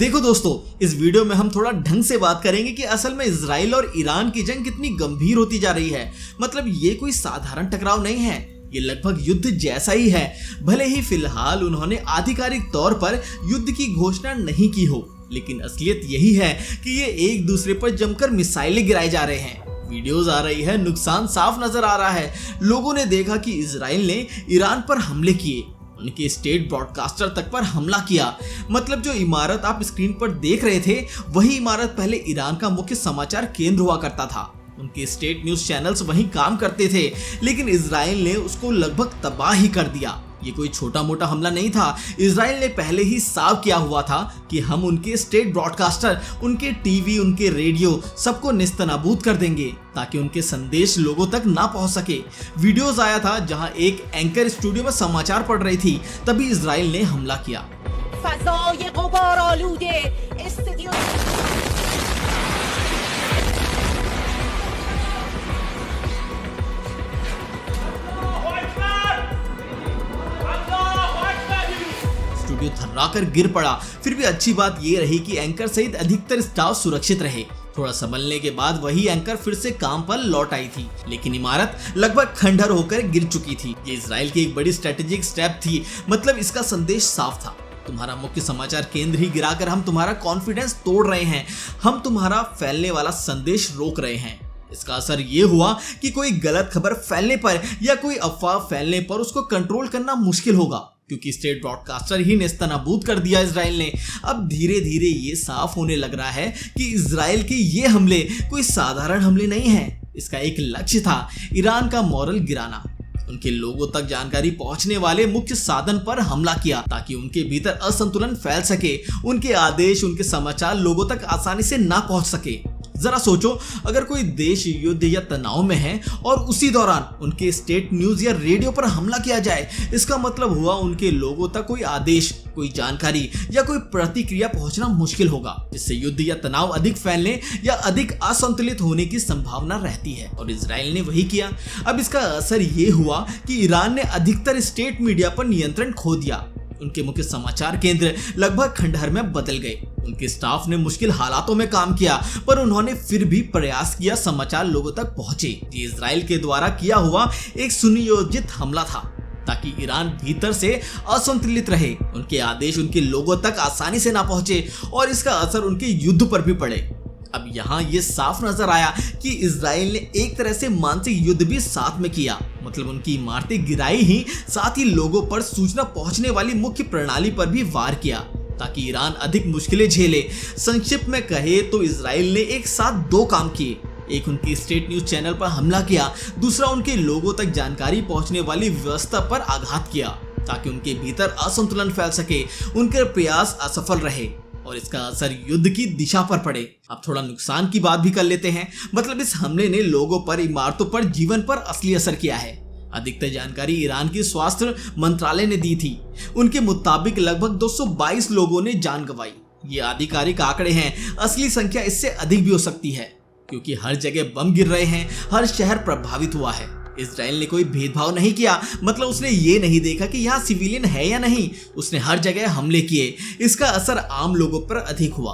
देखो दोस्तों, इस वीडियो में हम थोड़ा ढंग से बात करेंगे कि असल में इजराइल और ईरान की जंग कितनी गंभीर होती जा रही है। मतलब ये कोई साधारण टकराव नहीं है, ये लगभग युद्ध जैसा ही है। भले ही फिलहाल उन्होंने आधिकारिक तौर पर युद्ध की घोषणा नहीं की हो, लेकिन असलियत यही है कि ये एक दूसरे पर जमकर मिसाइलें गिराए जा रहे हैं। वीडियोस आ रही है, नुकसान साफ नजर आ रहा है। लोगों ने देखा कि इजराइल ने ईरान पर हमले किए, उनके स्टेट ब्रॉडकास्टर तक पर हमला किया। मतलब जो इमारत आप स्क्रीन पर देख रहे थे, वही इमारत पहले ईरान का मुख्य समाचार केंद्र हुआ करता था। उनके स्टेट न्यूज चैनल्स वहीं काम करते थे, लेकिन इजराइल ने उसको लगभग तबाह ही कर दिया। ये कोई छोटा मोटा हमला नहीं था। इजराइल ने पहले ही साफ किया हुआ था कि हम उनके स्टेट ब्रॉडकास्टर, उनके टीवी, उनके रेडियो सबको निस्तनाबूद कर देंगे ताकि उनके संदेश लोगों तक ना पहुंच सके। वीडियोस आया था जहां एक एंकर स्टूडियो में समाचार पढ़ रही थी, तभी इजराइल ने हमला किया। स्टूडियो थर्राकर गिर पड़ा। फिर भी अच्छी बात ये रही कि एंकर सहित अधिकतर स्टाफ सुरक्षित रहे। थोड़ा संभलने के बाद वही एंकर फिर से काम पर लौट आई थी, लेकिन इमारत लगभग खंडहर होकर गिर चुकी थी। ये इजराइल की एक बड़ी स्ट्रेटेजिक स्टेप थी। मतलब इसका संदेश साफ था, तुम्हारा मुख्य समाचार केंद्र ही गिराकर हम तुम्हारा कॉन्फिडेंस तोड़ रहे हैं, हम तुम्हारा फैलने वाला संदेश रोक रहे हैं। इसका असर ये हुआ कि कोई गलत खबर फैलने पर या कोई अफवाह फैलने पर उसको कंट्रोल करना मुश्किल होगा, क्योंकि स्टेट ब्रॉडकास्टर ही नेस्तनाबूद कर दिया इजराइल ने। अब धीरे धीरे ये साफ होने लग रहा है कि इजराइल के ये हमले कोई साधारण हमले नहीं है। इसका एक लक्ष्य था ईरान का मॉरल गिराना, उनके लोगों तक जानकारी पहुंचने वाले मुख्य साधन पर हमला किया ताकि उनके भीतर असंतुलन फैल सके, उनके आदेश, उनके समाचार लोगों तक आसानी से ना पहुंच सके। जरा सोचो, अगर कोई देश युद्ध या तनाव में है और उसी दौरान उनके स्टेट न्यूज या रेडियो पर हमला किया जाए, इसका मतलब हुआ उनके लोगों तक कोई आदेश, कोई जानकारी या कोई प्रतिक्रिया पहुंचना मुश्किल होगा। इससे युद्ध या तनाव अधिक फैलने या अधिक असंतुलित होने की संभावना रहती है, और इजराइल ने वही किया। अब इसका असर ये हुआ कि ईरान ने अधिकतर स्टेट मीडिया पर नियंत्रण खो दिया। उनके मुख्य समाचार केंद्र लगभग खंडहर में बदल गए। उनके स्टाफ ने मुश्किल हालातों में काम किया, पर उन्होंने फिर भी प्रयास किया समाचार लोगों तक पहुंचे। ये इजराइल के द्वारा किया हुआ एक सुनियोजित हमला था ताकि ईरान भीतर से असंतुलित रहे, उनके आदेश उनके लोगों तक आसानी से ना पहुंचे और इसका असर उनके युद्ध पर भी पड़े। अब यहाँ ये साफ नजर आया कि इजराइल ने एक तरह से मानसिक युद्ध भी साथ में किया। मतलब उनकी इमारतें गिराई ही, साथ ही लोगों पर सूचना पहुंचने वाली मुख्य प्रणाली पर भी वार किया ताकि ईरान अधिक मुश्किलें झेले। संक्षिप्त में कहे तो इजराइल ने एक साथ दो काम किए। एक उनके स्टेट न्यूज चैनल पर हमला किया, दूसरा उनके लोगों तक जानकारी पहुंचने वाली व्यवस्था पर आघात किया ताकि उनके भीतर असंतुलन फैल सके, उनके प्रयास असफल रहे और इसका असर युद्ध की दिशा पर पड़े। अब थोड़ा नुकसान की बात भी कर लेते हैं। मतलब इस हमले ने लोगों पर, इमारतों पर, जीवन पर असली असर किया है। अधिकतर जानकारी ईरान की स्वास्थ्य मंत्रालय ने दी थी। उनके मुताबिक लगभग 222 लोगों ने जान गंवाई। ये आधिकारिक आंकड़े हैं, असली संख्या इससे अधिक भी हो सकती है, क्योंकि हर जगह बम गिर रहे हैं, हर शहर प्रभावित हुआ है। इजराइल ने कोई भेदभाव नहीं किया। मतलब उसने ये नहीं देखा कि यहाँ सिविलियन है या नहीं, उसने हर जगह हमले किए। इसका असर आम लोगों पर अधिक हुआ।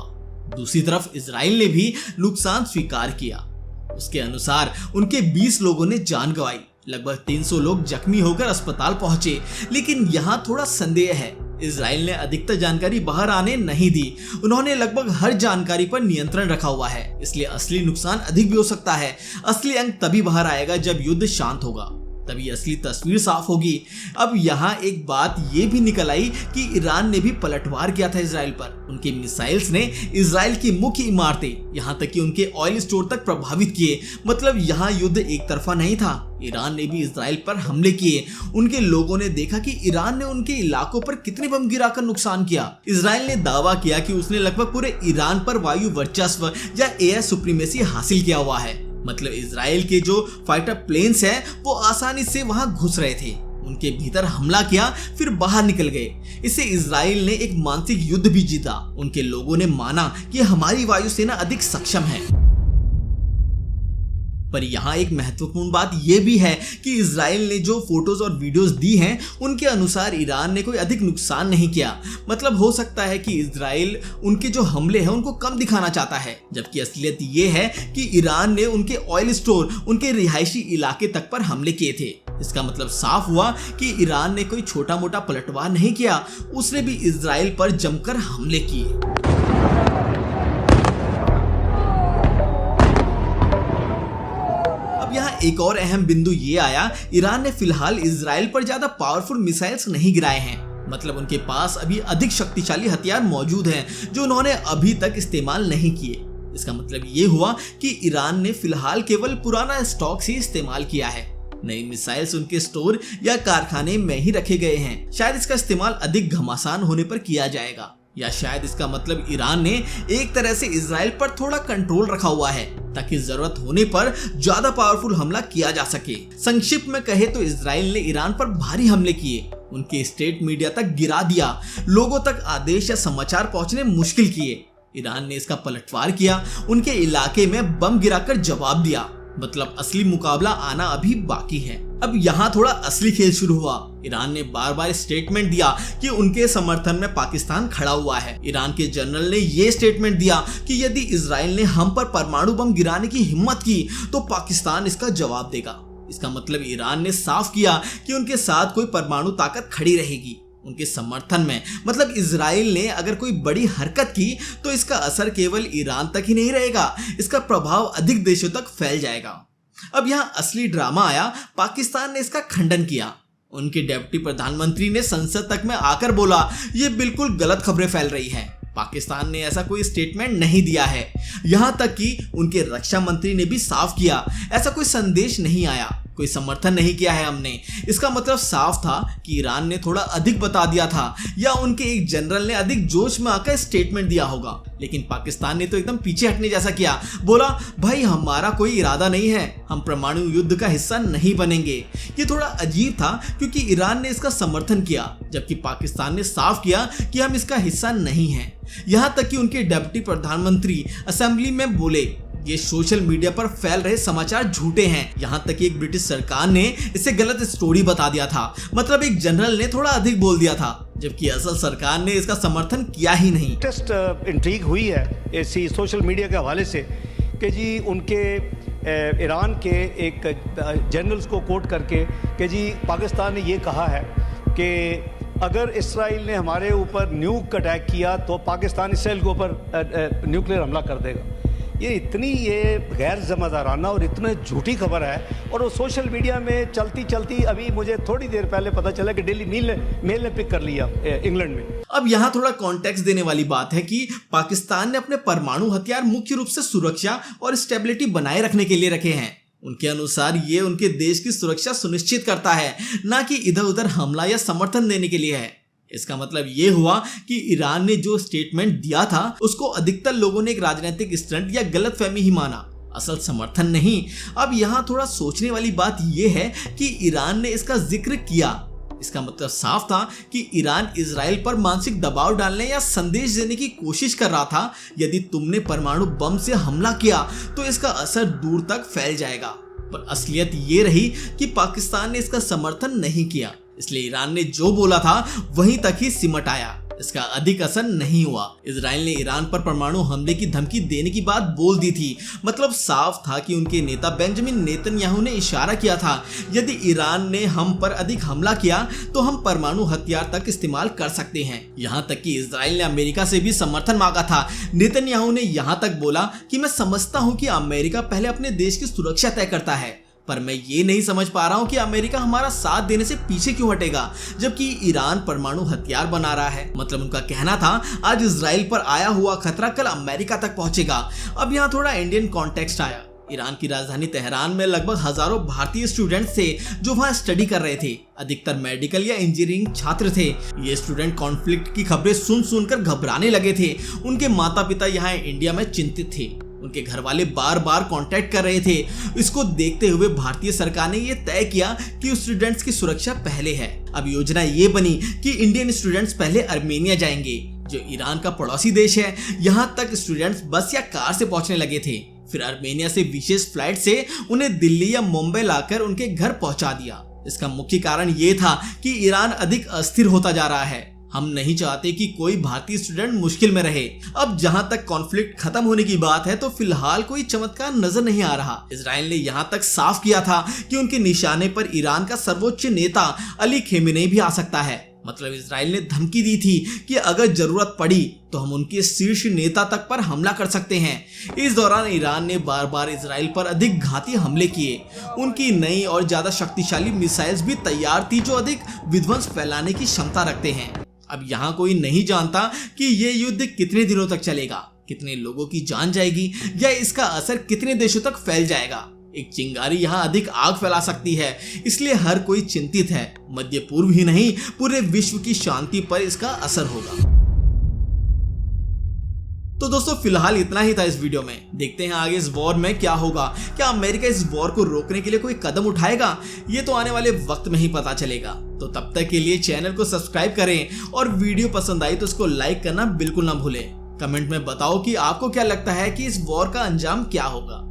दूसरी तरफ इजराइल ने भी नुकसान स्वीकार किया। उसके अनुसार उनके 20 लोगों ने जान गंवाई, लगभग 300 लोग जख्मी होकर अस्पताल पहुंचे। लेकिन यहाँ थोड़ा संदेह है, इजराइल ने अधिकतर जानकारी बाहर आने नहीं दी। उन्होंने लगभग हर जानकारी पर नियंत्रण रखा हुआ है, इसलिए असली नुकसान अधिक भी हो सकता है। असली अंक तभी बाहर आएगा जब युद्ध शांत होगा, तभी असली तस्वीर साफ होगी। अब यहाँ एक बात ये भी निकल आई कि ईरान ने भी पलटवार किया था इजराइल पर। उनके मिसाइल्स ने इजराइल की मुख्य इमारतें, यहाँ तक कि उनके ऑयल स्टोर तक प्रभावित किए। मतलब यहाँ युद्ध एक तरफा नहीं था, ईरान ने भी इजराइल पर हमले किए। उनके लोगों ने देखा कि ईरान ने उनके इलाकों पर कितने बम गिराकर नुकसान किया। इजराइल ने दावा किया कि उसने लगभग पूरे ईरान पर वायु वर्चस्व या एयर सुप्रीमेसी हासिल किया हुआ है। मतलब इजराइल के जो फाइटर प्लेन्स हैं वो आसानी से वहां घुस रहे थे, उनके भीतर हमला किया, फिर बाहर निकल गए। इससे इजराइल ने एक मानसिक युद्ध भी जीता। उनके लोगों ने माना कि हमारी वायुसेना अधिक सक्षम है। पर यहाँ एक महत्वपूर्ण बात यह भी है कि इजराइल ने जो फोटोज और वीडियोस दी हैं उनके अनुसार ईरान ने कोई अधिक नुकसान नहीं किया। मतलब हो सकता है कि इजराइल उनके जो हमले हैं उनको कम दिखाना चाहता है, जबकि असलियत ये है कि ईरान ने उनके ऑयल स्टोर, उनके रिहायशी इलाके तक पर हमले किए थे। इसका मतलब साफ हुआ कि ईरान ने कोई छोटा मोटा पलटवार नहीं किया, उसने भी इजराइल पर जमकर हमले किए। यहाँ एक और अहम बिंदु ये आया, ईरान ने फिलहाल इजराइल पर ज्यादा पावरफुल मिसाइल्स नहीं गिराए हैं। मतलब उनके पास अभी अधिक शक्तिशाली हथियार मौजूद हैं जो उन्होंने अभी तक इस्तेमाल नहीं किए। इसका मतलब ये हुआ कि ईरान ने फिलहाल केवल पुराना स्टॉक ही इस्तेमाल किया है। नई मिसाइल्स उनके स्टोर या कारखाने में ही रखे गए हैं। शायद इसका इस्तेमाल अधिक घमासान होने पर किया जाएगा, या शायद इसका मतलब ईरान ने एक तरह से इजराइल पर थोड़ा कंट्रोल रखा हुआ है ताकि जरूरत होने पर ज्यादा पावरफुल हमला किया जा सके। संक्षिप्त में कहे तो इजराइल ने ईरान पर भारी हमले किए, उनके स्टेट मीडिया तक गिरा दिया, लोगों तक आदेश या समाचार पहुंचने मुश्किल किए। ईरान ने इसका पलटवार किया, उनके इलाके में बम गिराकर जवाब दिया। मतलब असली मुकाबला आना अभी बाकी है। अब यहाँ थोड़ा असली खेल शुरू हुआ। ईरान ने बार बार स्टेटमेंट दिया कि उनके समर्थन में पाकिस्तान खड़ा हुआ है। ईरान के जनरल ने ये स्टेटमेंट दिया कि यदि इजराइल ने हम पर परमाणु बम गिराने की हिम्मत की तो पाकिस्तान इसका जवाब देगा। इसका मतलब ईरान ने साफ किया कि उनके साथ कोई परमाणु ताकत खड़ी रहेगी उनके समर्थन में। मतलब इजराइल ने अगर कोई बड़ी हरकत की तो इसका असर केवल ईरान तक ही नहीं रहेगा, इसका प्रभाव अधिक देशों तक फैल जाएगा। अब यहाँ असली ड्रामा आया। पाकिस्तान ने इसका खंडन किया। उनके डिप्टी प्रधानमंत्री ने संसद तक में आकर बोला ये बिल्कुल गलत खबरें फैल रही हैं। पाकिस्तान ने ऐसा कोई स्टेटमेंट नहीं दिया है। यहाँ तक कि उनके रक्षा मंत्री ने भी साफ किया ऐसा कोई संदेश नहीं आया, कोई समर्थन नहीं किया है हमने। इसका मतलब साफ था कि ईरान ने थोड़ा अधिक बता दिया था या उनके एक जनरल ने अधिक जोश में आकर स्टेटमेंट दिया होगा। लेकिन पाकिस्तान ने तो एकदम पीछे हटने जैसा किया, बोला भाई हमारा कोई इरादा नहीं है, हम परमाणु युद्ध का हिस्सा नहीं बनेंगे। ये थोड़ा अजीब था क्योंकि ईरान ने इसका समर्थन किया जबकि पाकिस्तान ने साफ किया कि हम इसका हिस्सा नहीं हैं। यहाँ तक कि उनके डिप्टी प्रधानमंत्री असेंबली में बोले ये सोशल मीडिया पर फैल रहे समाचार झूठे हैं। यहाँ तक कि एक ब्रिटिश सरकार ने इसे गलत स्टोरी बता दिया था। मतलब एक जनरल ने थोड़ा अधिक बोल दिया था जबकि असल सरकार ने इसका समर्थन किया ही नहीं। टेस्ट इंट्रीग हुई है इसी सोशल मीडिया के हवाले से कि जी उनके ईरान के एक जनरल्स को कोट करके कि जी पाकिस्तान ने ये कहा है कि अगर इसराइल ने हमारे ऊपर न्यूक अटैक किया तो पाकिस्तान इसराइल के ऊपर न्यूक्लियर हमला कर देगा। ये गैर ज़िम्मेदाराना और इतनी झूठी खबर है और वो सोशल मीडिया में चलती चलती अभी मुझे थोड़ी देर पहले पता चला कि डेली मेल ने पिक कर लिया इंग्लैंड में। अब यहाँ थोड़ा कॉन्टेक्स्ट देने वाली बात है कि पाकिस्तान ने अपने परमाणु हथियार मुख्य रूप से सुरक्षा और स्टेबिलिटी बनाए रखने के लिए रखे हैं। उनके अनुसार ये उनके देश की सुरक्षा सुनिश्चित करता है, ना कि इधर उधर हमला या समर्थन देने के लिए है। इसका मतलब ये हुआ कि ईरान ने जो स्टेटमेंट दिया था उसको अधिकतर लोगों ने एक राजनीतिक स्टंट या गलतफहमी ही माना, असल समर्थन नहीं। अब यहाँ थोड़ा सोचने वाली बात यह है कि ईरान ने इसका जिक्र किया, इसका मतलब साफ था कि ईरान इजराइल पर मानसिक दबाव डालने या संदेश देने की कोशिश कर रहा था यदि तुमने परमाणु बम से हमला किया तो इसका असर दूर तक फैल जाएगा। पर असलियत ये रही कि पाकिस्तान ने इसका समर्थन नहीं किया, इसलिए ईरान ने जो बोला था वहीं तक ही सिमट आया, इसका अधिक असर नहीं हुआ। इजराइल ने ईरान पर परमाणु हमले की धमकी देने की बात बोल दी थी। मतलब साफ था कि उनके नेता बेंजामिन नेतन्याहू ने इशारा किया था यदि ईरान ने हम पर अधिक हमला किया तो हम परमाणु हथियार तक इस्तेमाल कर सकते हैं। यहाँ तक कि इजराइल ने अमेरिका से भी समर्थन मांगा था। नेतन्याहू ने यहाँ तक बोला कि मैं समझता हूँ कि अमेरिका पहले अपने देश की सुरक्षा तय करता है, पर मैं ये नहीं समझ पा रहा हूं कि अमेरिका हमारा साथ देने से पीछे क्यों हटेगा जबकि ईरान परमाणु हथियार बना रहा है। मतलब उनका कहना था आज इजराइल पर आया हुआ खतरा कल अमेरिका तक पहुंचेगा। अब यहाँ थोड़ा इंडियन कॉन्टेक्स्ट आया। ईरान की राजधानी तेहरान में लगभग हजारों भारतीय स्टूडेंट्स थे जो वहां स्टडी कर रहे थे। अधिकतर मेडिकल या इंजीनियरिंग छात्र थे। ये स्टूडेंट कॉन्फ्लिक्ट की खबरें सुन सुनकर घबराने लगे थे। उनके माता पिता यहाँ इंडिया में चिंतित थे। उनके घर वाले बार बार कांटेक्ट कर रहे थे। इसको देखते हुए भारतीय सरकार ने यह तय किया कि स्टूडेंट्स की सुरक्षा पहले है। अब योजना ये बनी कि इंडियन स्टूडेंट्स पहले आर्मेनिया जाएंगे जो ईरान का पड़ोसी देश है। यहाँ तक स्टूडेंट्स बस या कार से पहुंचने लगे थे। फिर आर्मेनिया से विशेष फ्लाइट से उन्हें दिल्ली या मुंबई लाकर उनके घर पहुंचा दिया। इसका मुख्य कारण ये था कि ईरान अधिक अस्थिर होता जा रहा है। हम नहीं चाहते कि कोई भारतीय स्टूडेंट मुश्किल में रहे। अब जहां तक कॉन्फ्लिक्ट खत्म होने की बात है तो फिलहाल कोई चमत्कार नजर नहीं आ रहा। इजराइल ने यहां तक साफ किया था कि उनके निशाने पर ईरान का सर्वोच्च नेता अली खेमेनी भी आ सकता है। मतलब इजराइल ने धमकी दी थी कि अगर जरूरत पड़ी तो हम उनके शीर्ष नेता तक पर हमला कर सकते हैं। इस दौरान ईरान ने बार बार इजराइल पर अधिक घाती हमले किए। उनकी नई और ज्यादा शक्तिशाली मिसाइल्स भी तैयार थी जो अधिक विध्वंस फैलाने की क्षमता रखते हैं। अब यहाँ कोई नहीं जानता कि ये युद्ध कितने दिनों तक चलेगा, कितने लोगों की जान जाएगी या इसका असर कितने देशों तक फैल जाएगा। एक चिंगारी यहाँ अधिक आग फैला सकती है, इसलिए हर कोई चिंतित है। मध्य पूर्व ही नहीं पूरे विश्व की शांति पर इसका असर होगा। तो दोस्तों फिलहाल इतना ही था इस वीडियो में। देखते हैं आगे इस वॉर में क्या होगा। क्या अमेरिका इस वॉर को रोकने के लिए कोई कदम उठाएगा? ये तो आने वाले वक्त में ही पता चलेगा। तो तब तक के लिए चैनल को सब्सक्राइब करें और वीडियो पसंद आई तो इसको लाइक करना बिल्कुल ना भूलें। कमेंट में बताओ कि आपको क्या लगता है कि इस वॉर का अंजाम क्या होगा।